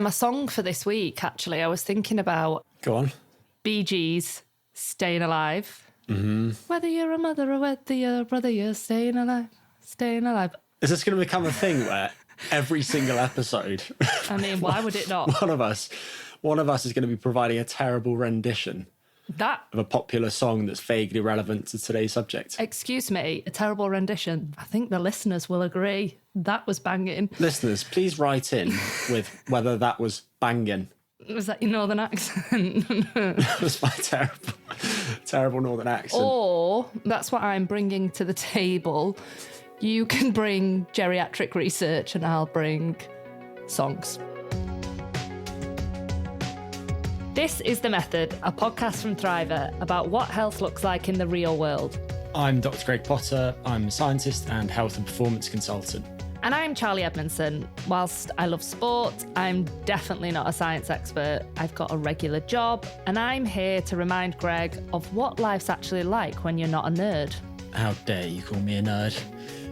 My song for this week, actually, I was thinking about Go on. Bee Gees, Staying Alive. Mm-hmm. Whether you're a mother or whether you're a brother, you're staying alive, staying alive. Is this going to become a thing where every single episode... I mean, why would it not? One of us is going to be providing a terrible rendition of a popular song that's vaguely relevant to today's subject. Excuse me, a terrible rendition. I think the listeners will agree. That was banging. Listeners, please write in with whether that was banging. Was that your northern accent? That was my terrible northern accent. Or that's what I'm bringing to the table. You can bring geriatric research and I'll bring songs. This is The Method, a podcast from Thriver about what health looks like in the real world. I'm Dr. Greg Potter. I'm a scientist and health and performance consultant. And I'm Charlie Edmondson. Whilst I love sport, I'm definitely not a science expert. I've got a regular job, and I'm here to remind Greg of what life's actually like when you're not a nerd. How dare you call me a nerd?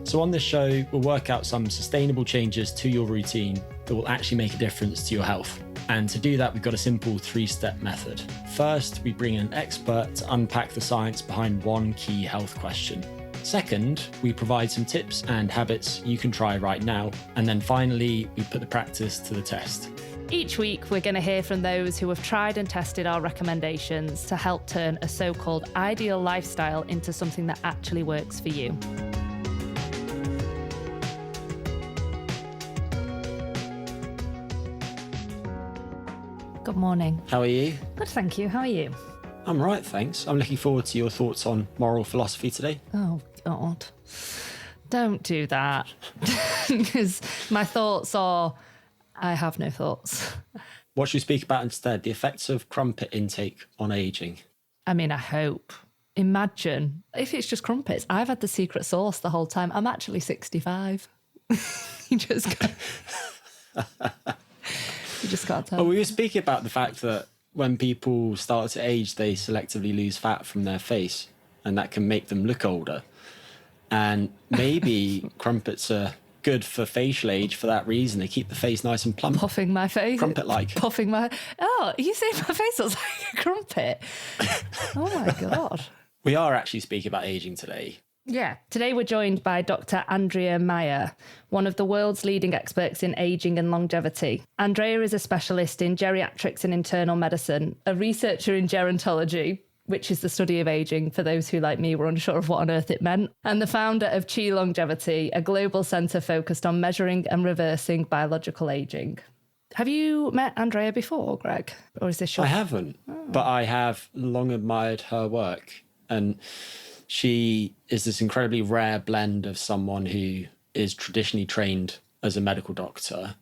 So on this show, we'll work out some sustainable changes to your routine that will actually make a difference to your health. And to do that, we've got a simple 3-step method. First, we bring in an expert to unpack the science behind one key health question. Second, we provide some tips and habits you can try right now. And then finally, we put the practice to the test. Each week, we're going to hear from those who have tried and tested our recommendations to help turn a so-called ideal lifestyle into something that actually works for you. Good morning. How are you? Good, thank you. How are you? I'm right, thanks. I'm looking forward to your thoughts on moral philosophy today. Oh, God. Don't do that. Because my thoughts are, I have no thoughts. What should we speak about instead? The effects of crumpet intake on ageing. I mean, I hope. Imagine if it's just crumpets. I've had the secret sauce the whole time. I'm actually 65. You just can't tell. Well, we were speaking about the fact that when people start to age, they selectively lose fat from their face, and that can make them look older. And maybe crumpets are good for facial age for that reason. They keep the face nice and plump. Puffing my face. Crumpet-like. Puffing my... Oh, you say my face looks like a crumpet? Oh, my God. We are actually speaking about aging today. Yeah. Today we're joined by Dr. Andrea Maier, one of the world's leading experts in ageing and longevity. Andrea is a specialist in geriatrics and internal medicine, a researcher in gerontology, which is the study of ageing, for those who, like me, were unsure of what on earth it meant, and the founder of Chi Longevity, a global centre focused on measuring and reversing biological ageing. Have you met Andrea before, Greg? Or is this your... I haven't, but I have long admired her work. And she is this incredibly rare blend of someone who is traditionally trained as a medical doctor,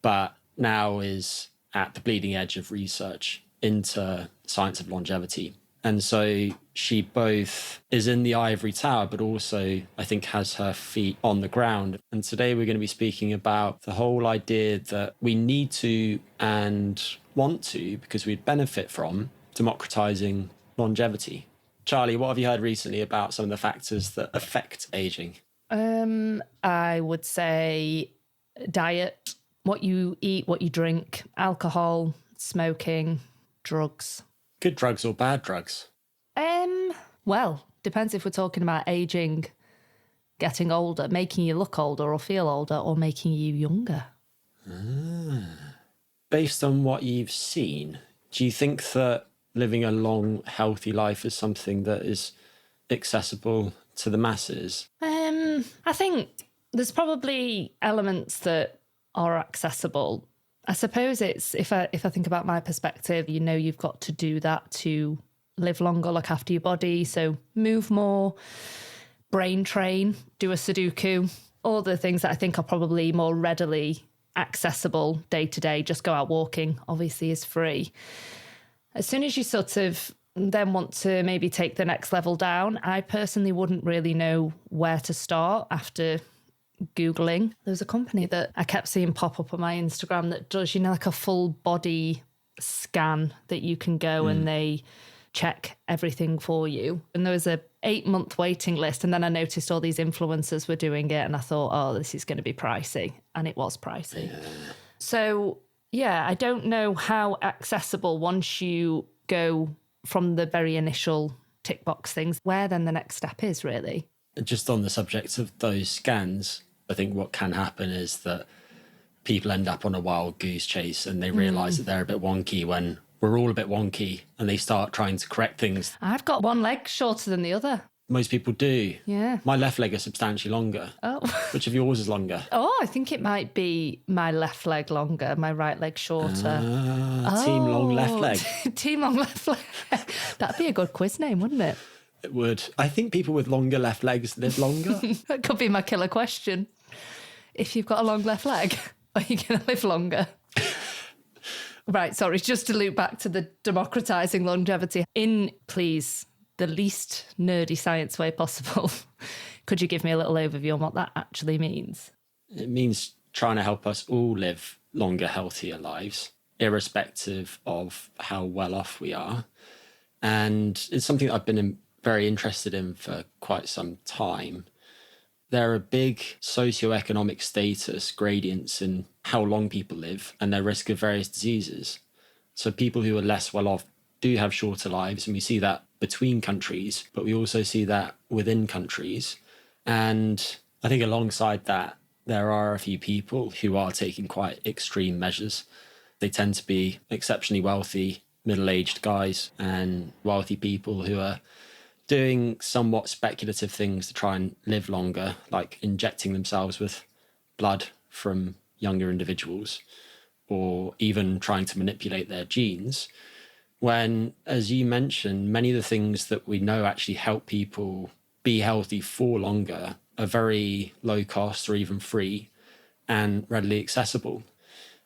but now is at the bleeding edge of research into science of longevity. And so she both is in the ivory tower, but also, I think, has her feet on the ground. And today we're going to be speaking about the whole idea that we need to and want to, because we'd benefit from, democratizing longevity. Charlie, what have you heard recently about some of the factors that affect ageing? I would say diet, what you eat, what you drink, alcohol, smoking, drugs. Good drugs or bad drugs? Well, depends if we're talking about aging, getting older, making you look older or feel older, or making you younger. Based on what you've seen, do you think that living a long, healthy life is something that is accessible to the masses? I think there's probably elements that are accessible. I suppose it's, if I think about my perspective, you know, you've got to do that to live longer, look after your body. So move more, brain train, do a Sudoku, all the things that I think are probably more readily accessible day to day. Just go out walking, obviously, is free. As soon as you sort of then want to maybe take the next level down, I personally wouldn't really know where to start after Googling. There was a company that I kept seeing pop up on my Instagram that does, you know, like a full body scan that you can go and they check everything for you. And there was a 8-month waiting list. And then I noticed all these influencers were doing it. And I thought, oh, this is going to be pricey. And it was pricey. Yeah. So Yeah, I don't know how accessible once you go from the very initial tick box things, where then the next step is really. Just on the subject of those scans, I think what can happen is that people end up on a wild goose chase and they realise that they're a bit wonky when we're all a bit wonky, and they start trying to correct things. I've got one leg shorter than the other. Most people do. Yeah. My left leg is substantially longer. Oh. Which of yours is longer? Oh, I think it might be my left leg longer, my right leg shorter. Team long left leg. Team long left leg. That'd be a good quiz name, wouldn't it? It would. I think people with longer left legs live longer. That could be my killer question. If you've got a long left leg, are you going to live longer? Right, sorry, just to loop back to the democratising longevity. In, please, the least nerdy science way possible, could you give me a little overview on what that actually means? It means trying to help us all live longer, healthier lives, irrespective of how well off we are. And it's something that I've been very interested in for quite some time. There are big socioeconomic status gradients in how long people live and their risk of various diseases. So people who are less well off do have shorter lives, and we see that between countries, but we also see that within countries. And I think alongside that, there are a few people who are taking quite extreme measures. They tend to be exceptionally wealthy, middle-aged guys and wealthy people who are doing somewhat speculative things to try and live longer, like injecting themselves with blood from younger individuals, or even trying to manipulate their genes. When, as you mentioned, many of the things that we know actually help people be healthy for longer are very low cost or even free and readily accessible.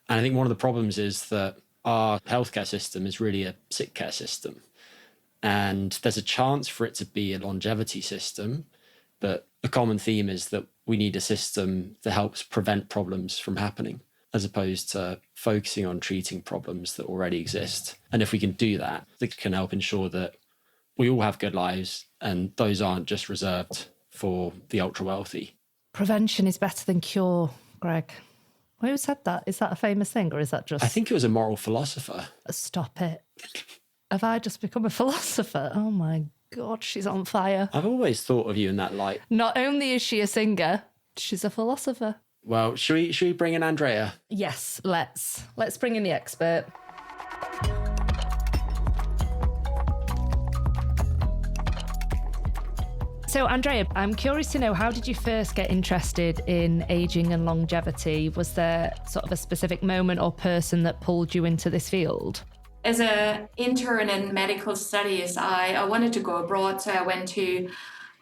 And I think one of the problems is that our healthcare system is really a sick care system. And there's a chance for it to be a longevity system, but a common theme is that we need a system that helps prevent problems from happening, as opposed to focusing on treating problems that already exist. And if we can do that, it can help ensure that we all have good lives, and those aren't just reserved for the ultra wealthy. Prevention is better than cure, Greg. Who said that? Is that a famous thing, or is that just... I think it was a moral philosopher. Stop it. Have I just become a philosopher? Oh my God, she's on fire. I've always thought of you in that light. Not only is she a singer, she's a philosopher. Well, should we bring in Andrea? Yes, let's bring in the expert. So, Andrea, I'm curious to know, how did you first get interested in ageing and longevity? Was there sort of a specific moment or person that pulled you into this field? As an intern in medical studies, I wanted to go abroad, so I went to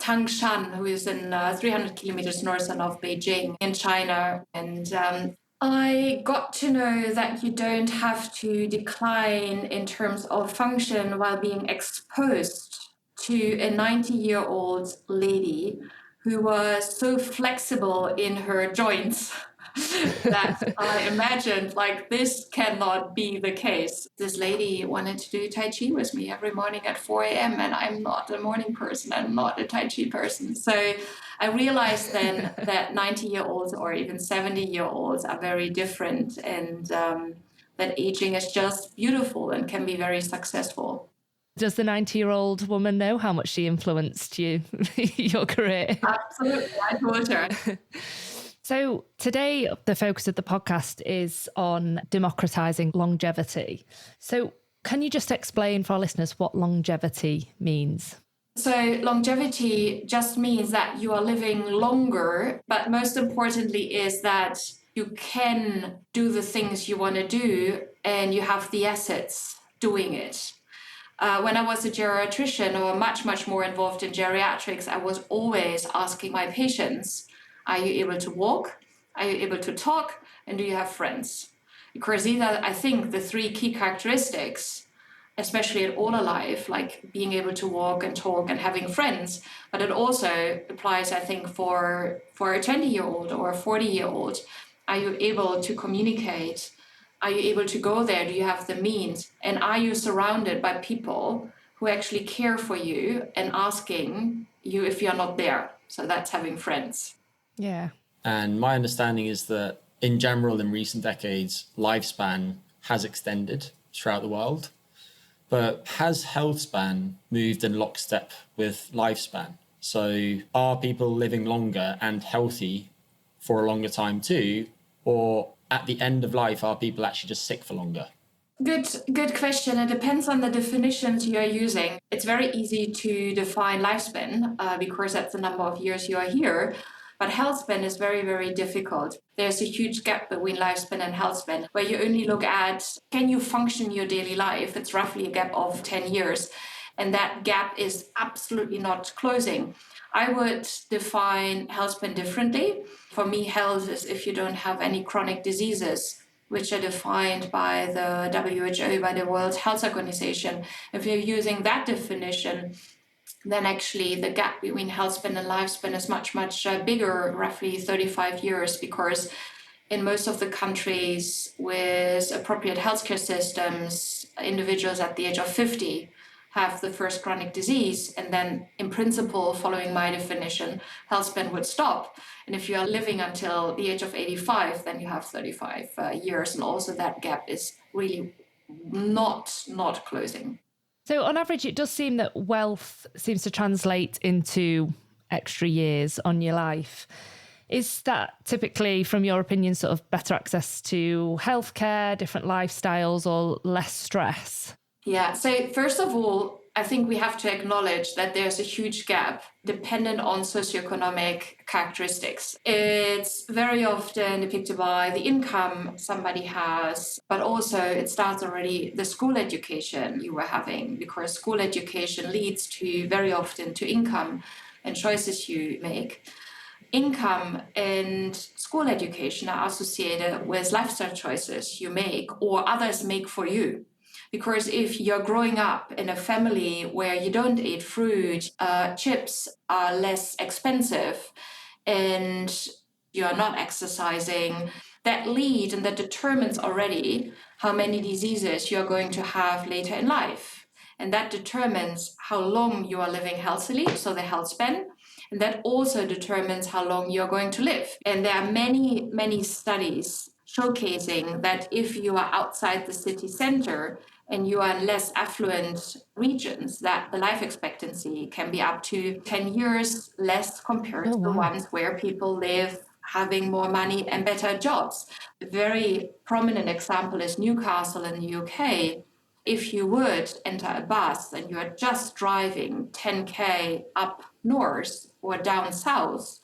Tangshan, who is in 300 kilometers north of Beijing in China. And I got to know that you don't have to decline in terms of function while being exposed to a 90-year-old lady who was so flexible in her joints that I imagined, like, this cannot be the case. This lady wanted to do Tai Chi with me every morning at 4 a.m. and I'm not a morning person. I'm not a Tai Chi person. So I realized then that 90-year-olds or even 70-year-olds are very different, and that aging is just beautiful and can be very successful. Does the 90-year-old woman know how much she influenced you, your career? Absolutely, I told her. So today, the focus of the podcast is on democratizing longevity. So can you just explain for our listeners what longevity means? So longevity just means that you are living longer, but most importantly is that you can do the things you want to do and you have the assets doing it. When I was a geriatrician, or much more involved in geriatrics, I was always asking my patients, are you able to walk? Are you able to talk? And do you have friends? Because these are, I think, the three key characteristics, especially in older life, like being able to walk and talk and having friends. But it also applies, I think, for a 20-year-old or a 40-year-old. Are you able to communicate? Are you able to go there? Do you have the means? And are you surrounded by people who actually care for you and asking you if you're not there? So that's having friends. Yeah. And my understanding is that in general, in recent decades, lifespan has extended throughout the world, but has health span moved in lockstep with lifespan? So are people living longer and healthy for a longer time too? Or at the end of life, are people actually just sick for longer? Good question. It depends on the definitions you are using. It's very easy to define lifespan because that's the number of years you are here. But health span is very, very difficult. There's a huge gap between lifespan and health span, where you only look at, can you function your daily life? It's roughly a gap of 10 years. And that gap is absolutely not closing. I would define health span differently. For me, health is if you don't have any chronic diseases, which are defined by the WHO, by the World Health Organization. If you're using that definition, then actually the gap between health span and lifespan is much, much bigger, roughly 35 years, because in most of the countries with appropriate healthcare systems, individuals at the age of 50 have the first chronic disease, and then in principle, following my definition, health span would stop. And if you are living until the age of 85, then you have 35 years, and also that gap is really not closing. So on average, it does seem that wealth seems to translate into extra years on your life. Is that typically, from your opinion, sort of better access to healthcare, different lifestyles, or less stress? Yeah, so first of all, I think we have to acknowledge that there's a huge gap dependent on socioeconomic characteristics. It's very often depicted by the income somebody has, but also it starts already the school education you were having, because school education leads to very often to income and choices you make. Income and school education are associated with lifestyle choices you make or others make for you. Because if you're growing up in a family where you don't eat fruit, chips are less expensive, and you're not exercising, that leads and that determines already how many diseases you're going to have later in life. And that determines how long you are living healthily, so the health span. And that also determines how long you're going to live. And there are many, many studies showcasing that if you are outside the city center, and you are in less affluent regions, that the life expectancy can be up to 10 years less compared to the ones where people live having more money and better jobs. A very prominent example is Newcastle in the UK. If you would enter a bus and you are just driving 10K up north or down south,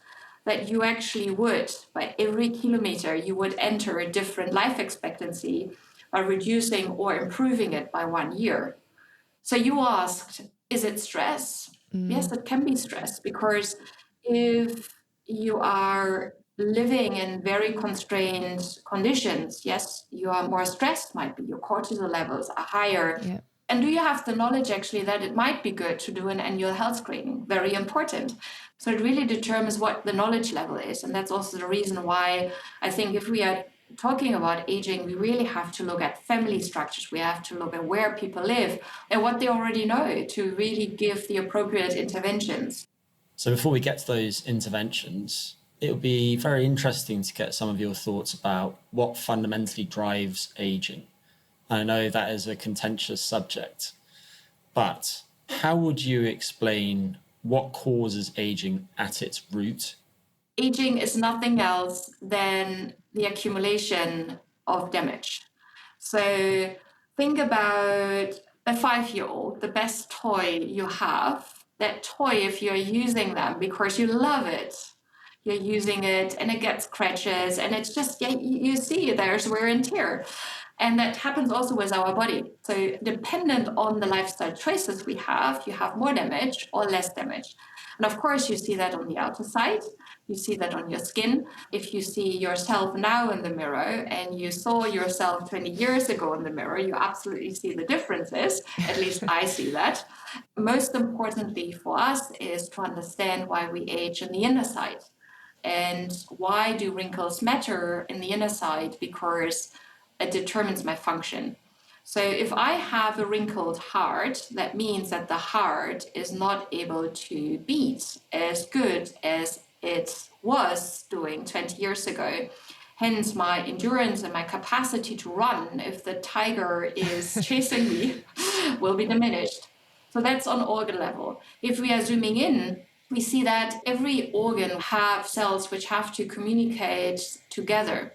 that you actually would, by every kilometer, you would enter a different life expectancy by reducing or improving it by 1 year. So you asked, is it stress? Yes, it can be stress, because if you are living in very constrained conditions, yes, you are more stressed, might be your cortisol levels are higher. Yeah. And do you have the knowledge actually that it might be good to do an annual health screening? Very important. So it really determines what the knowledge level is. And that's also the reason why I think if we are talking about aging, we really have to look at family structures. We have to look at where people live and what they already know to really give the appropriate interventions. So before we get to those interventions, it would be very interesting to get some of your thoughts about what fundamentally drives aging. I know that is a contentious subject, but how would you explain what causes aging at its root? Aging is nothing else than the accumulation of damage. So think about a 5-year-old, the best toy you have. That toy, if you're using them because you love it, you're using it and it gets scratches and it's just, yeah, you see there's wear and tear. And that happens also with our body. So dependent on the lifestyle choices we have, you have more damage or less damage. And of course, you see that on the outer side. You see that on your skin. If you see yourself now in the mirror and you saw yourself 20 years ago in the mirror, you absolutely see the differences. At least I see that. Most importantly for us is to understand why we age in the inner side. And why do wrinkles matter in the inner side? Because it determines my function. So if I have a wrinkled heart, that means that the heart is not able to beat as good as it was doing 20 years ago. Hence, my endurance and my capacity to run, if the tiger is chasing me, will be diminished. So that's on organ level. If we are zooming in, we see that every organ have cells which have to communicate together.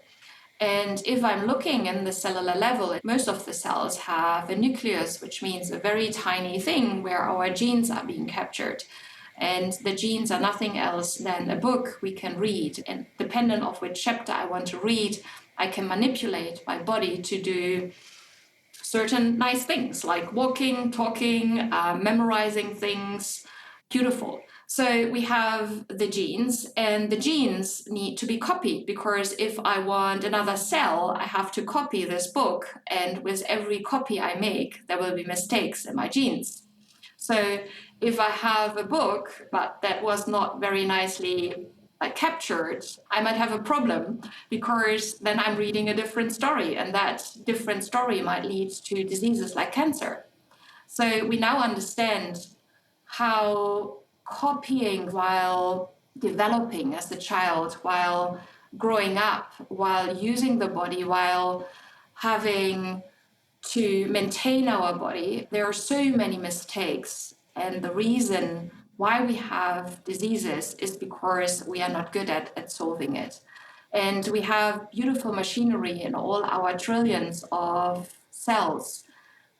And if I'm looking in the cellular level, most of the cells have a nucleus, which means a very tiny thing where our genes are being captured. And the genes are nothing else than a book we can read. And dependent on which chapter I want to read, I can manipulate my body to do certain nice things like walking, talking, memorizing things. Beautiful. So we have the genes, and the genes need to be copied, because if I want another cell, I have to copy this book. And with every copy I make, there will be mistakes in my genes. So if I have a book, but that was not very nicely captured, I might have a problem, because then I'm reading a different story, and that different story might lead to diseases like cancer. So we now understand how copying while developing as a child, while growing up, while using the body, while having to maintain our body, there are so many mistakes. And the reason why we have diseases is because we are not good at solving it. And we have beautiful machinery in all our trillions of cells,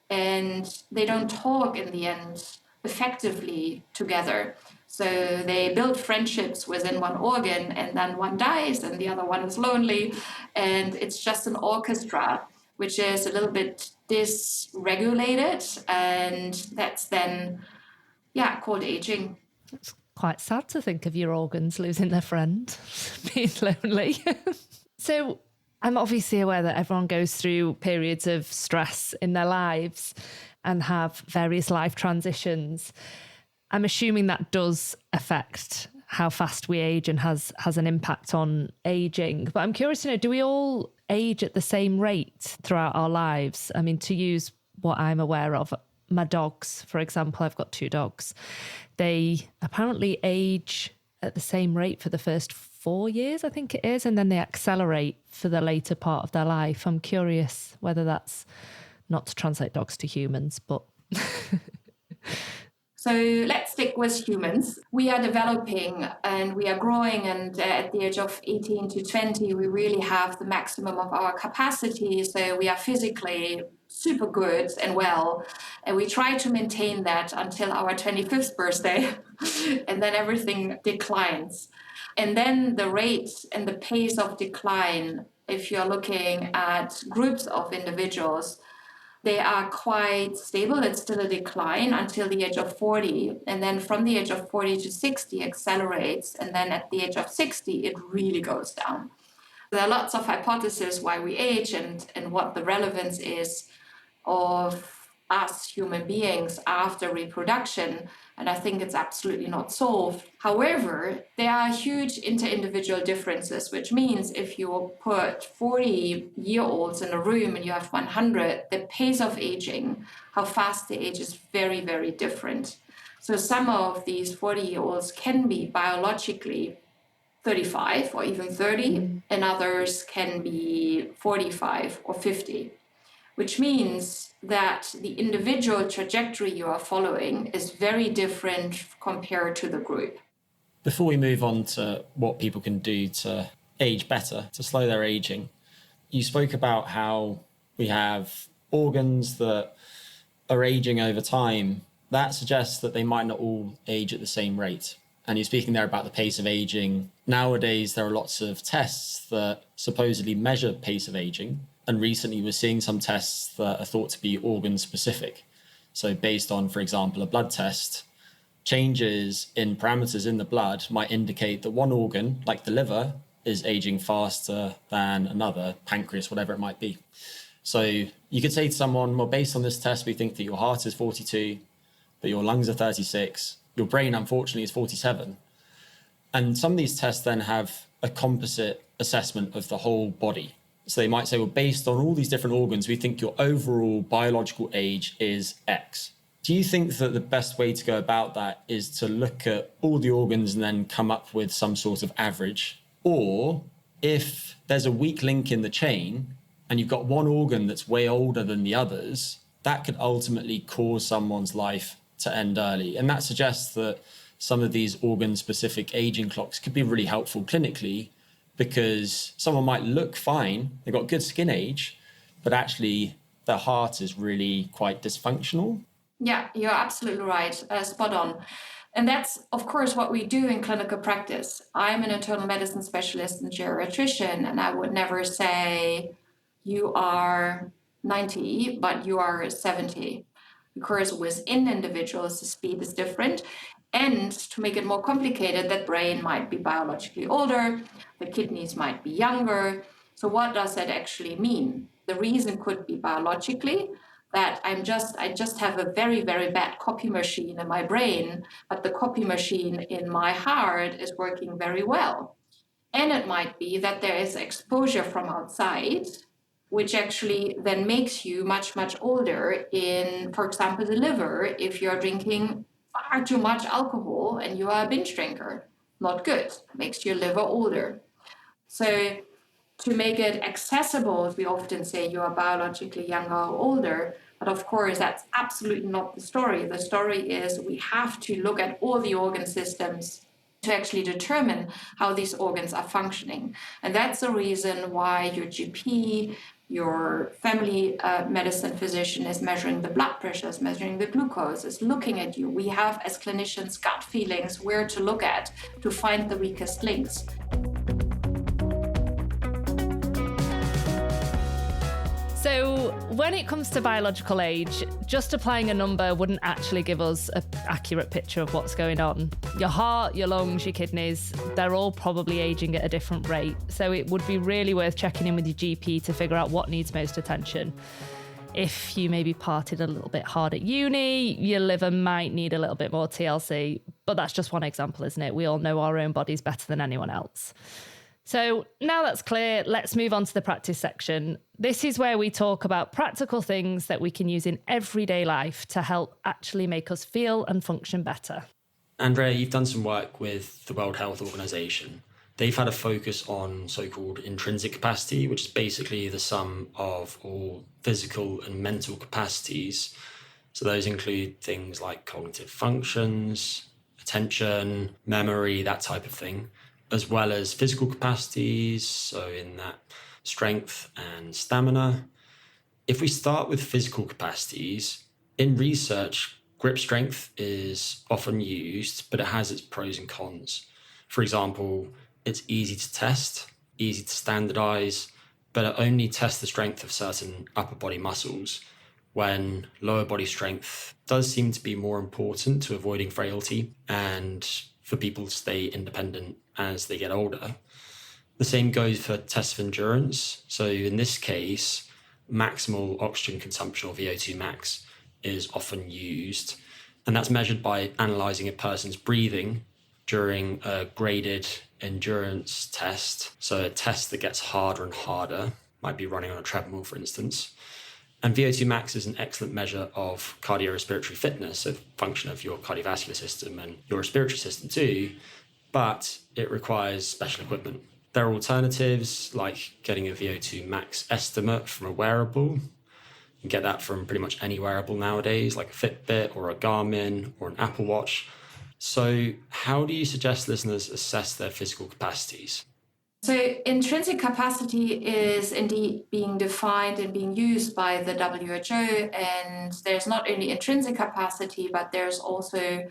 and they don't talk in the end effectively together. So they build friendships within one organ, and then one dies and the other one is lonely, and it's just an orchestra which is a little bit dysregulated, and that's then called aging. It's quite sad to think of your organs losing their friend, being lonely. So I'm obviously aware that everyone goes through periods of stress in their lives and have various life transitions. I'm assuming that does affect how fast we age and has an impact on aging. But I'm curious to know, do we all age at the same rate throughout our lives? I mean, to use what I'm aware of, my dogs, for example, I've got 2 dogs. They apparently age at the same rate for the first 4 years, I think it is, and then they accelerate for the later part of their life. I'm curious whether that's, not to translate dogs to humans, but... So let's stick with humans. We are developing and we are growing, and at the age of 18 to 20, we really have the maximum of our capacity. So we are physically super good and well, and we try to maintain that until our 25th birthday, and then everything declines. And then the rate and the pace of decline, if you're looking at groups of individuals, they are quite stable. It's still a decline until the age of 40. And then from the age of 40 to 60 accelerates. And then at the age of 60, it really goes down. There are lots of hypotheses why we age and what the relevance is of us human beings after reproduction. And I think it's absolutely not solved. However, there are huge inter-individual differences, which means if you put 40-year-olds in a room and you have 100, the pace of aging, how fast they age, is very, very different. So some of these 40-year-olds can be biologically 35 or even 30, and others can be 45 or 50, which means that the individual trajectory you are following is very different compared to the group. Before we move on to what people can do to age better, to slow their aging, you spoke about how we have organs that are aging over time. That suggests that they might not all age at the same rate. And you're speaking there about the pace of aging. Nowadays, there are lots of tests that supposedly measure pace of aging. And recently we're seeing some tests that are thought to be organ specific. So based on, for example, a blood test, changes in parameters in the blood might indicate that one organ, like the liver, is aging faster than another, pancreas, whatever it might be. So you could say to someone, well, based on this test, we think that your heart is 42, that your lungs are 36, your brain, unfortunately, is 47. And some of these tests then have a composite assessment of the whole body. So they might say, well, based on all these different organs, we think your overall biological age is X. Do you think that the best way to go about that is to look at all the organs and then come up with some sort of average? Or if there's a weak link in the chain and you've got one organ that's way older than the others, that could ultimately cause someone's life to end early. And that suggests that some of these organ-specific aging clocks could be really helpful clinically, because someone might look fine, they've got good skin age, but actually their heart is really quite dysfunctional. Yeah, you're absolutely right. Spot on. And that's, of course, what we do in clinical practice. I'm an internal medicine specialist and geriatrician, and I would never say you are 90, but you are 70. Because within individuals, the speed is different. And to make it more complicated, that brain might be biologically older, the kidneys might be younger. So what does that actually mean? The reason could be biologically, that I just have a very, very bad copy machine in my brain, but the copy machine in my heart is working very well. And it might be that there is exposure from outside, which actually then makes you much, much older in, for example, the liver, if you're drinking far too much alcohol and you are a binge drinker. Not good, makes your liver older. So to make it accessible, we often say you are biologically younger or older, but of course that's absolutely not the story. The story is we have to look at all the organ systems to actually determine how these organs are functioning. And that's the reason why your GP, your family medicine physician is measuring the blood pressure, is measuring the glucose, is looking at you. We have, as clinicians, gut feelings where to look at to find the weakest links. So when it comes to biological age, just applying a number wouldn't actually give us an accurate picture of what's going on. Your heart, your lungs, your kidneys, they're all probably aging at a different rate. So it would be really worth checking in with your GP to figure out what needs most attention. If you maybe partied a little bit hard at uni, your liver might need a little bit more TLC. But that's just one example, isn't it? We all know our own bodies better than anyone else. So now that's clear, let's move on to the practice section. This is where we talk about practical things that we can use in everyday life to help actually make us feel and function better. Andrea, you've done some work with the World Health Organization. They've had a focus on so-called intrinsic capacity, which is basically the sum of all physical and mental capacities. So those include things like cognitive functions, attention, memory, that type of thing, as well as physical capacities, so in that strength and stamina. If we start with physical capacities, in research, grip strength is often used, but it has its pros and cons. For example, it's easy to test, easy to standardize, but it only tests the strength of certain upper body muscles, when lower body strength does seem to be more important to avoiding frailty and for people to stay independent as they get older. The same goes for tests of endurance. So in this case, maximal oxygen consumption, or VO2 max, is often used. And that's measured by analysing a person's breathing during a graded endurance test. So a test that gets harder and harder, might be running on a treadmill, for instance. And VO2 max is an excellent measure of cardiorespiratory fitness, so function of your cardiovascular system and your respiratory system too, but it requires special equipment. There are alternatives like getting a VO2 max estimate from a wearable. You can get that from pretty much any wearable nowadays, like a Fitbit or a Garmin or an Apple Watch. So how do you suggest listeners assess their physical capacities? So intrinsic capacity is indeed being defined and being used by the WHO, and there's not only intrinsic capacity, but there's also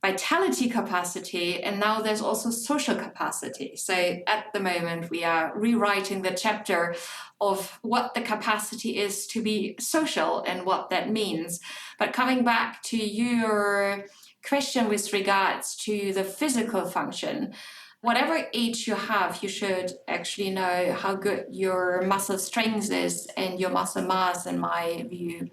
vitality capacity, and now there's also social capacity. So at the moment, we are rewriting the chapter of what the capacity is to be social and what that means. But coming back to your question with regards to the physical function, whatever age you have, you should actually know how good your muscle strength is and your muscle mass, in my view.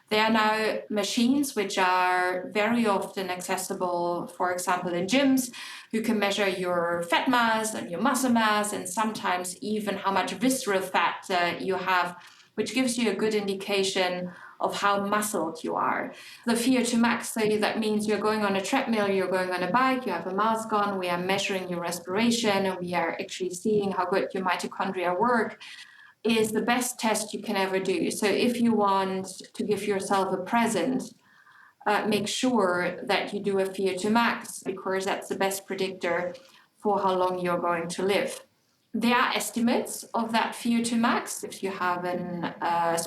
There are now machines which are very often accessible, for example, in gyms, who can measure your fat mass and your muscle mass, and sometimes even how much visceral fat you have which gives you a good indication of how muscled you are. The VO2 max, so that means you're going on a treadmill, you're going on a bike, you have a mask on, we are measuring your respiration, and we are actually seeing how good your mitochondria work, is the best test you can ever do. So if you want to give yourself a present, make sure that you do a VO2 max, because that's the best predictor for how long you're going to live. There are estimates of that VO2 max if you have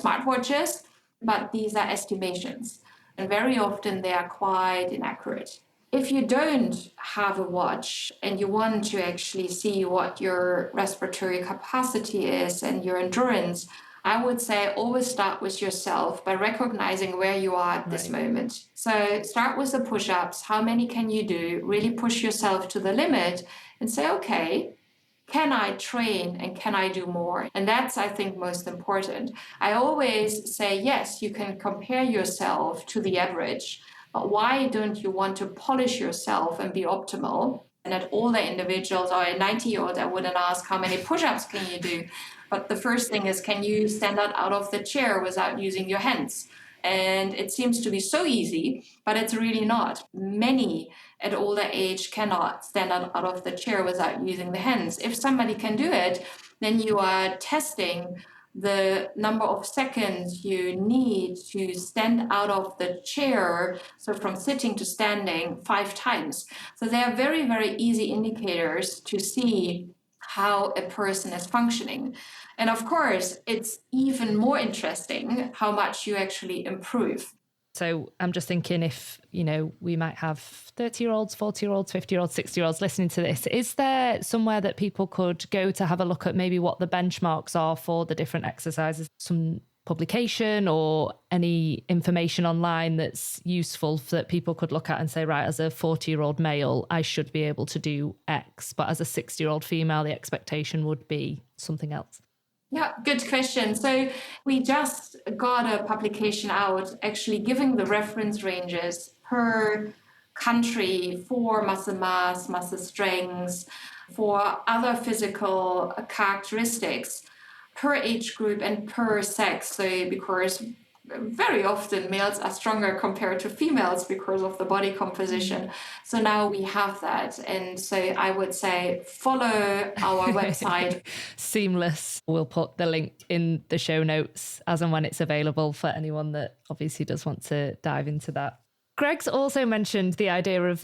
smartwatches, but these are estimations, and very often they are quite inaccurate. If you don't have a watch and you want to actually see what your respiratory capacity is and your endurance, I would say always start with yourself by recognizing where you are at this moment. So start with the push-ups. How many can you do? Really push yourself to the limit and say, okay, can I train and can I do more? And that's, I think, most important. I always say, yes, you can compare yourself to the average, but why don't you want to polish yourself and be optimal? And at older individuals or a 90-year-old, I wouldn't ask how many push-ups can you do? But the first thing is, can you stand up out of the chair without using your hands? And it seems to be so easy, but it's really not. Many at older age cannot stand up out of the chair without using the hands. If somebody can do it, then you are testing the number of seconds you need to stand out of the chair, so from sitting to standing 5 times. So they are very, very easy indicators to see how a person is functioning. And of course, it's even more interesting how much you actually improve. So I'm just thinking, if, we might have 30-year-olds, 40-year-olds, 50-year-olds, 60-year-olds listening to this, is there somewhere that people could go to have a look at maybe what the benchmarks are for the different exercises? Some publication or any information online that's useful that people could look at and say, right, as a 40-year-old male, I should be able to do X, but as a 60-year-old female, the expectation would be something else? Yeah, good question. So we just got a publication out actually giving the reference ranges per country for muscle mass, muscle strength, for other physical characteristics per age group and per sex. So because very often males are stronger compared to females because of the body composition. So now we have that. And so I would say follow our website. Seamless. We'll put the link in the show notes as and when it's available for anyone that obviously does want to dive into that. Greg's also mentioned the idea of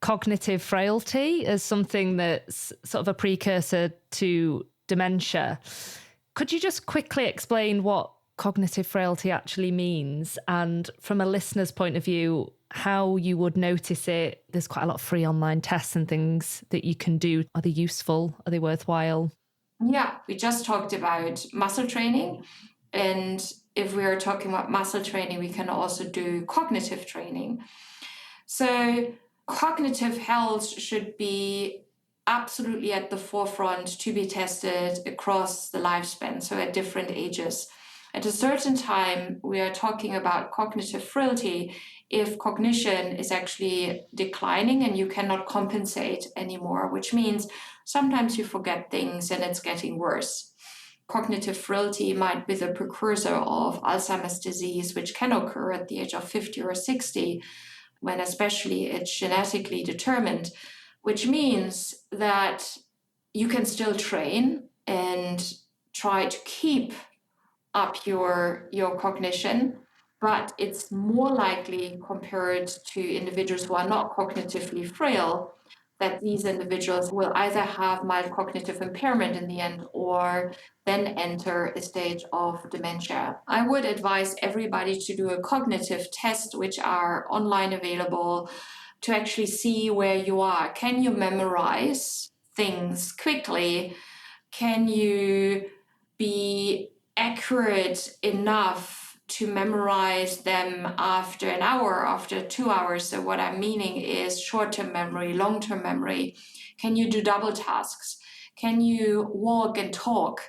cognitive frailty as something that's sort of a precursor to dementia. Could you just quickly explain what cognitive frailty actually means, and from a listener's point of view, how you would notice it? There's quite a lot of free online tests and things that you can do. Are they useful? Are they worthwhile? Yeah, we just talked about muscle training. And if we are talking about muscle training, we can also do cognitive training. So cognitive health should be absolutely at the forefront to be tested across the lifespan, so at different ages. At a certain time, we are talking about cognitive frailty if cognition is actually declining and you cannot compensate anymore, which means sometimes you forget things and it's getting worse. Cognitive frailty might be the precursor of Alzheimer's disease, which can occur at the age of 50 or 60, when especially it's genetically determined, which means that you can still train and try to keep up your cognition, but it's more likely compared to individuals who are not cognitively frail that these individuals will either have mild cognitive impairment in the end or then enter a stage of dementia. I would advise everybody to do a cognitive test, which are online available, to actually see where you are. Can you memorize things quickly? Can you be accurate enough to memorize them after an hour, after 2 hours? So what I'm meaning is short-term memory, long-term memory. Can you do double tasks? Can you walk and talk?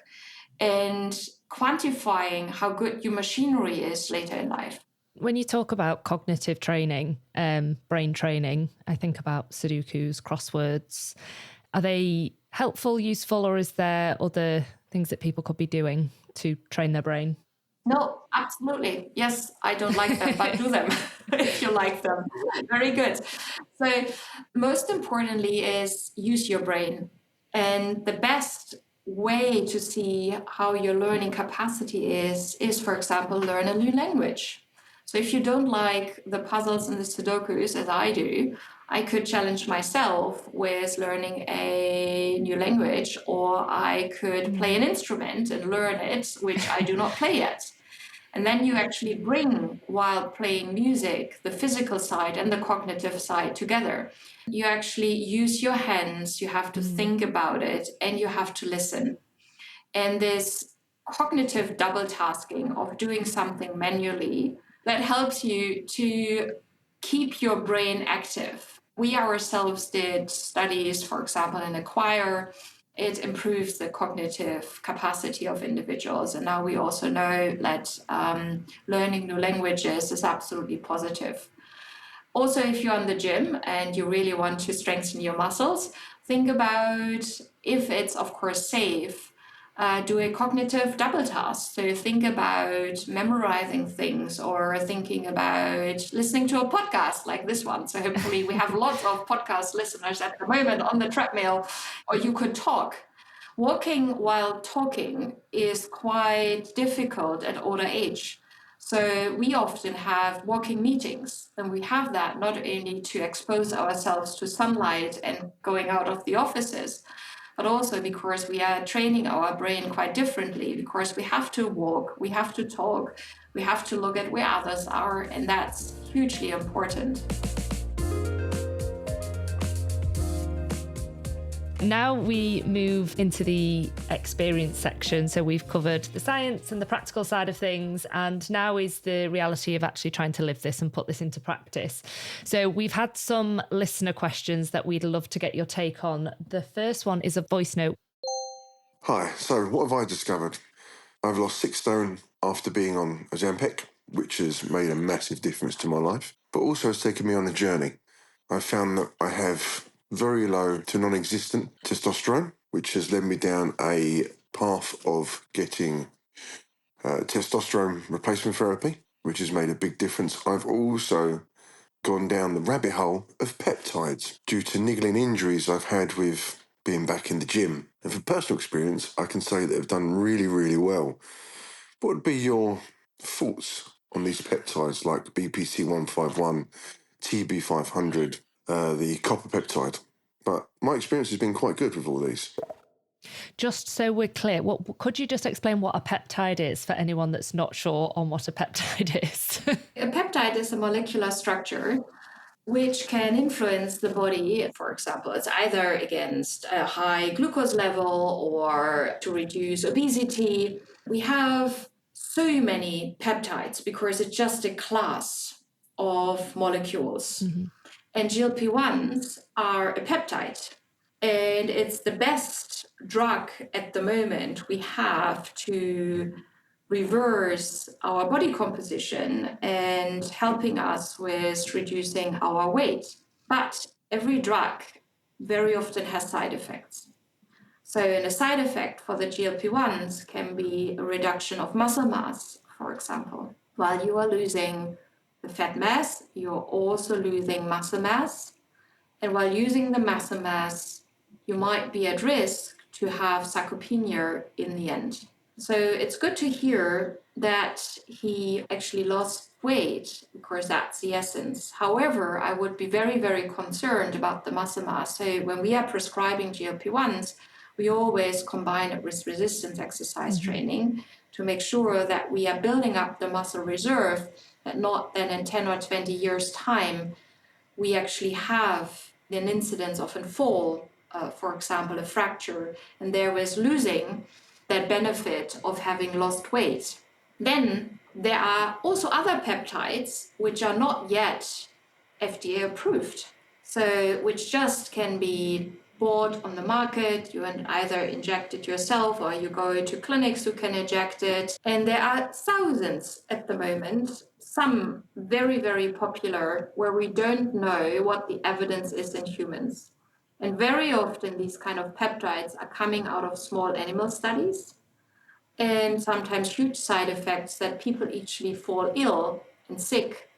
And quantifying how good your machinery is later in life. When you talk about cognitive training, brain training, I think about Sudokus, crosswords. Are they helpful, useful, or is there other things that people could be doing to train their brain? No, absolutely. Yes, I don't like them, but do them if you like them. Very good. So, most importantly, is use your brain. And the best way to see how your learning capacity is, for example, learn a new language. So, if you don't like the puzzles and the Sudokus as I do, I could challenge myself with learning a new language, or I could play an instrument and learn it, which I do not play yet. And then you actually bring, while playing music, the physical side and the cognitive side together. You actually use your hands, you have to think about it, and you have to listen. And this cognitive double tasking of doing something manually, that helps you to keep your brain active. We ourselves did studies, for example, in a choir. It improves the cognitive capacity of individuals. And now we also know that learning new languages is absolutely positive. Also, if you're in the gym and you really want to strengthen your muscles, think about, if it's of course safe, do a cognitive double task. So think about memorizing things, or thinking about listening to a podcast like this one. So hopefully we have lots of podcast listeners at the moment on the treadmill, or you could talk. Walking while talking is quite difficult at older age. So we often have walking meetings, and we have that not only to expose ourselves to sunlight and going out of the offices, but also because we are training our brain quite differently, because we have to walk, we have to talk, we have to look at where others are, and that's hugely important. Now we move into the experience section. So we've covered the science and the practical side of things, and now is the reality of actually trying to live this and put this into practice. So we've had some listener questions that we'd love to get your take on. The first one is a voice note. Hi, so what have I discovered? I've lost 6 stone after being on Ozempic, which has made a massive difference to my life, but also has taken me on a journey. I found that I have very low to non-existent testosterone, which has led me down a path of getting testosterone replacement therapy, which has made a big difference. I've also gone down the rabbit hole of peptides due to niggling injuries I've had with being back in the gym. And from personal experience, I can say that I've done really, really well. What would be your thoughts on these peptides like BPC 151, TB 500, the copper peptide? But my experience has been quite good with all these. Just so we're clear, could you just explain what a peptide is for anyone that's not sure on what a peptide is? A peptide is a molecular structure which can influence the body. For example, it's either against a high glucose level or to reduce obesity. We have so many peptides because it's just a class of molecules. Mm-hmm. And GLP-1s are a peptide. And it's the best drug at the moment we have to reverse our body composition and helping us with reducing our weight. But every drug very often has side effects. So a side effect for the GLP-1s can be a reduction of muscle mass, for example. While you are losing the fat mass, you're also losing muscle mass. And while using the muscle mass, you might be at risk to have sarcopenia in the end. So it's good to hear that he actually lost weight, because that's the essence. However, I would be very, very concerned about the muscle mass. So when we are prescribing GLP-1s, we always combine it with resistance exercise training to make sure that we are building up the muscle reserve, that not then in 10 or 20 years' time, we actually have an incidence of a fall, for example, a fracture, and therewith losing that benefit of having lost weight. Then there are also other peptides which are not yet FDA approved, so which just can be bought on the market. You either inject it yourself or you go to clinics who can inject it. And there are thousands at the moment, some very, very popular, where we don't know what the evidence is in humans. And very often these kind of peptides are coming out of small animal studies, and sometimes huge side effects that people actually fall ill and sick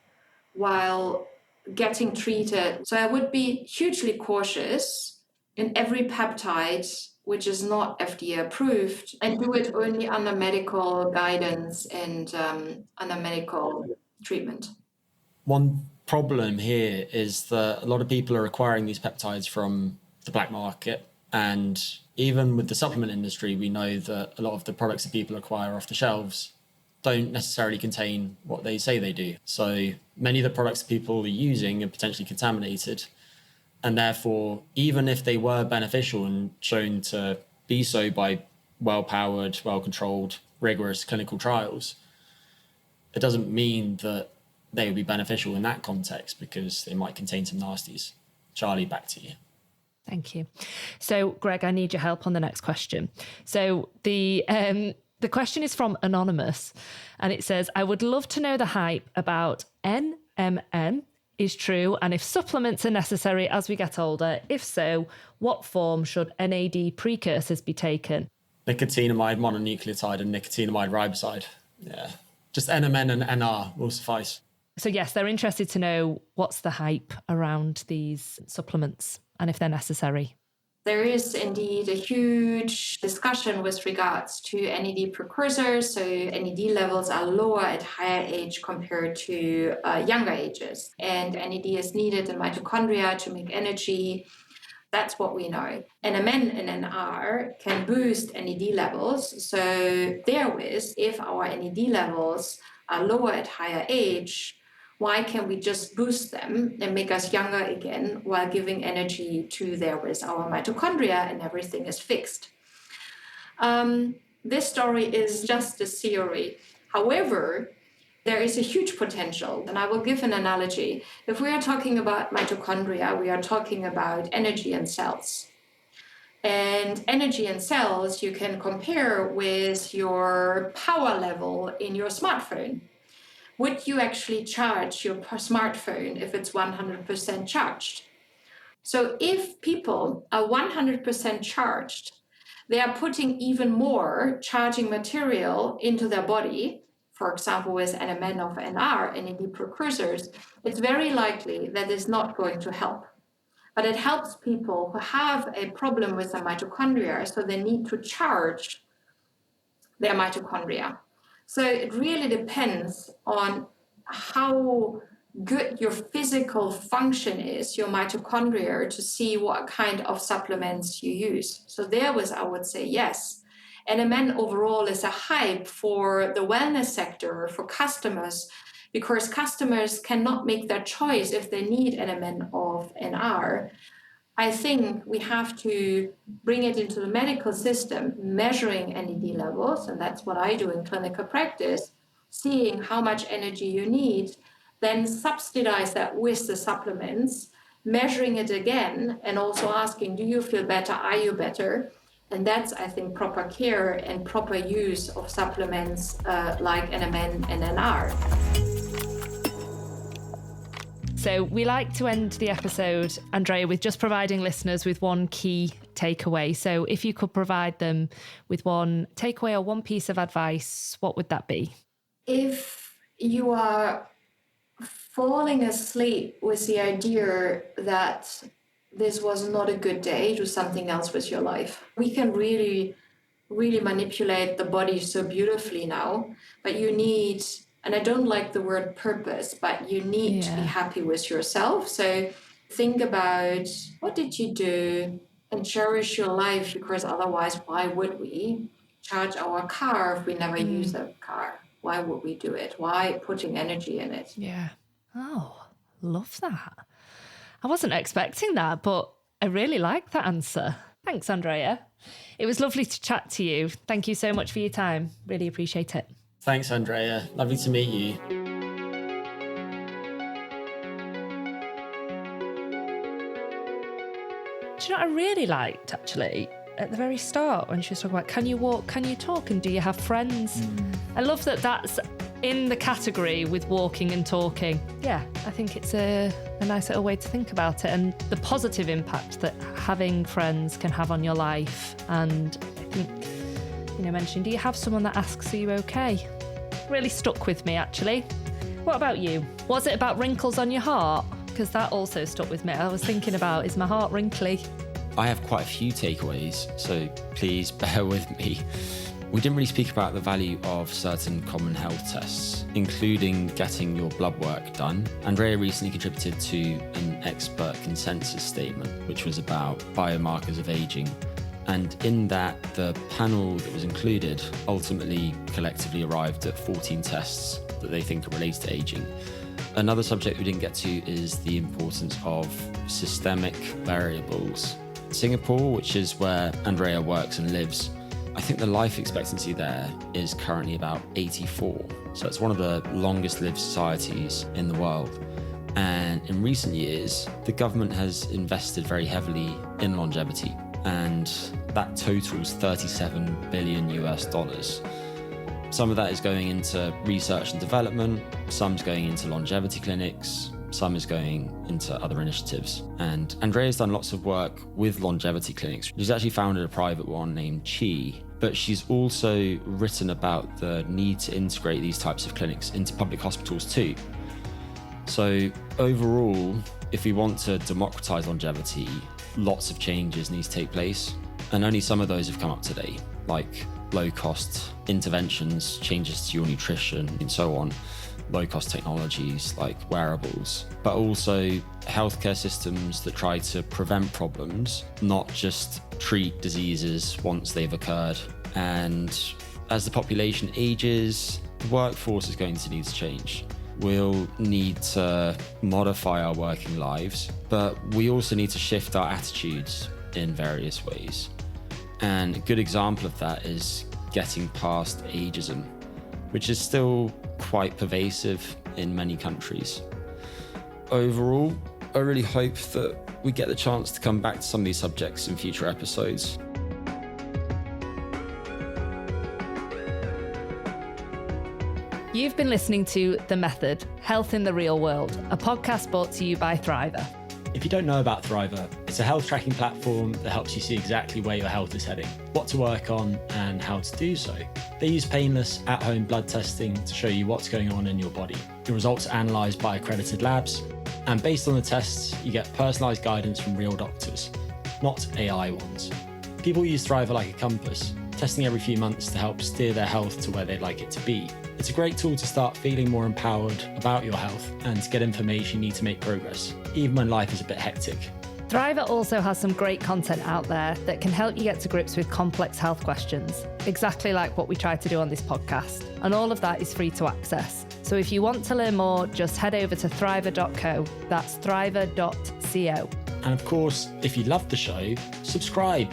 while getting treated. So I would be hugely cautious in every peptide which is not FDA approved, and do it only under medical guidance and under medical treatment. One problem here is that a lot of people are acquiring these peptides from the black market. And even with the supplement industry, we know that a lot of the products that people acquire off the shelves don't necessarily contain what they say they do. So many of the products that people are using are potentially contaminated. And therefore, even if they were beneficial and shown to be so by well-powered, well-controlled, rigorous clinical trials, it doesn't mean that they would be beneficial in that context because they might contain some nasties. Charlie, back to you. Thank you. So, Greg, I need your help on the next question. So the question is from Anonymous, and it says, I would love to know the hype about NMN is true, and if supplements are necessary as we get older. If so, what form should NAD precursors be taken? Nicotinamide mononucleotide and nicotinamide riboside. Yeah. Just NMN and NR will suffice. So yes, they're interested to know what's the hype around these supplements and if they're necessary. There is indeed a huge discussion with regards to NAD precursors. So NAD levels are lower at higher age compared to younger ages. And NAD is needed in mitochondria to make energy. That's what we know. NMN and NR can boost NAD levels. So therewith, if our NAD levels are lower at higher age, why can't we just boost them and make us younger again while giving energy to therewith our mitochondria, and everything is fixed? This story is just a theory. However, there is a huge potential, and I will give an analogy. If we are talking about mitochondria, we are talking about energy and cells. And energy and cells you can compare with your power level in your smartphone. Would you actually charge your smartphone if it's 100% charged? So if people are 100% charged, they are putting even more charging material into their body, for example, with NMN or NR, NAD precursors. It's very likely that is not going to help. But it helps people who have a problem with their mitochondria, so they need to charge their mitochondria. So it really depends on how good your physical function is, your mitochondria, to see what kind of supplements you use. So therewith, I would say yes. NMN overall is a hype for the wellness sector, for customers, because customers cannot make their choice if they need NMN or NR. I think we have to bring it into the medical system, measuring NAD levels, and that's what I do in clinical practice, seeing how much energy you need, then subsidize that with the supplements, measuring it again, and also asking, do you feel better? Are you better? And that's, I think, proper care and proper use of supplements like NMN and NR. So we like to end the episode, Andrea, with just providing listeners with one key takeaway. So if you could provide them with one takeaway or one piece of advice, what would that be? If you are falling asleep with the idea that this was not a good day, do something else with your life. We can really manipulate the body so beautifully now, but you need, and I don't like the word purpose, but you need to be happy with yourself. So think about, what did you do, and cherish your life, because otherwise, why would we charge our car if we never use a car? Why would we do it? Why putting energy in it? Yeah. Oh, love that. I wasn't expecting that, but I really like that answer. Thanks, Andrea. It was lovely to chat to you. Thank you so much for your time. Really appreciate it. Thanks, Andrea. Lovely to meet you. Do you know what I really liked, actually? At the very start, when she was talking about, can you walk, can you talk, and do you have friends? I love that that's in the category with walking and talking. Yeah, I think it's a nice little way to think about it, and the positive impact that having friends can have on your life. And I think mentioning, do you have someone that asks, are you okay? Really stuck with me, actually. What about you? Was it about wrinkles on your heart? Because that also stuck with me. I was thinking about, is my heart wrinkly? I have quite a few takeaways, so please bear with me. We didn't really speak about the value of certain common health tests, including getting your blood work done. Andrea recently contributed to an expert consensus statement, which was about biomarkers of aging. And in that, the panel that was included ultimately collectively arrived at 14 tests that they think are related to aging. Another subject we didn't get to is the importance of systemic variables. Singapore, which is where Andrea works and lives, I think the life expectancy there is currently about 84. So it's one of the longest lived societies in the world. And in recent years, the government has invested very heavily in longevity, and that totals $37 billion US. Some of that is going into research and development, some's going into longevity clinics, some is going into other initiatives. And Andrea's done lots of work with longevity clinics. She's actually founded a private one named Chi, but she's also written about the need to integrate these types of clinics into public hospitals too. So overall, if we want to democratize longevity, lots of changes need to take place. And only some of those have come up today, like low-cost interventions, changes to your nutrition, and so on, low-cost technologies like wearables, but also healthcare systems that try to prevent problems, not just treat diseases once they've occurred. And as the population ages, the workforce is going to need to change. We'll need to modify our working lives, but we also need to shift our attitudes in various ways. And a good example of that is getting past ageism, which is still quite pervasive in many countries. Overall, I really hope that we get the chance to come back to some of these subjects in future episodes. You've been listening to The Method, Health in the Real World, a podcast brought to you by Thriver. If you don't know about Thriver, it's a health tracking platform that helps you see exactly where your health is heading, what to work on, and how to do so. They use painless, at-home blood testing to show you what's going on in your body. Your results are analysed by accredited labs, and based on the tests, you get personalised guidance from real doctors, not AI ones. People use Thriver like a compass, testing every few months to help steer their health to where they'd like it to be. It's a great tool to start feeling more empowered about your health and to get information you need to make progress, even when life is a bit hectic. Thriver also has some great content out there that can help you get to grips with complex health questions, exactly like what we try to do on this podcast. And all of that is free to access. So if you want to learn more, just head over to thriver.co. That's thriver.co. And of course, if you love the show, subscribe.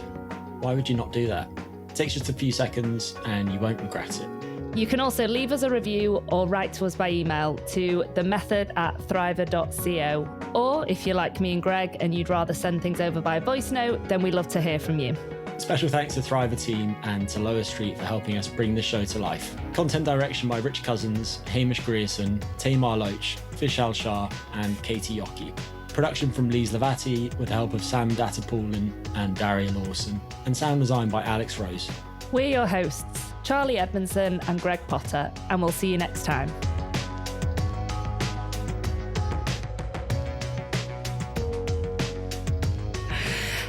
Why would you not do that? It takes just a few seconds and you won't regret it. You can also leave us a review or write to us by email to themethod@thriver.co. Or if you're like me and Greg and you'd rather send things over by voice note, then we'd love to hear from you. Special thanks to Thriver team and to Lower Street for helping us bring the show to life. Content direction by Rich Cousins, Hamish Grierson, Tamar Loach, Vishal Shah and Katie Yockey. Production from Lise Lavati with the help of Sam Dattapoulin and Daria Lawson. And sound design by Alex Rose. We're your hosts, Charlie Edmondson and Greg Potter, and we'll see you next time.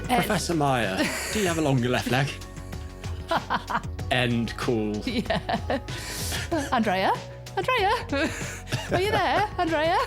Professor Maier, do you have a longer left leg? End cool. Yeah. Andrea? Are you there? Andrea?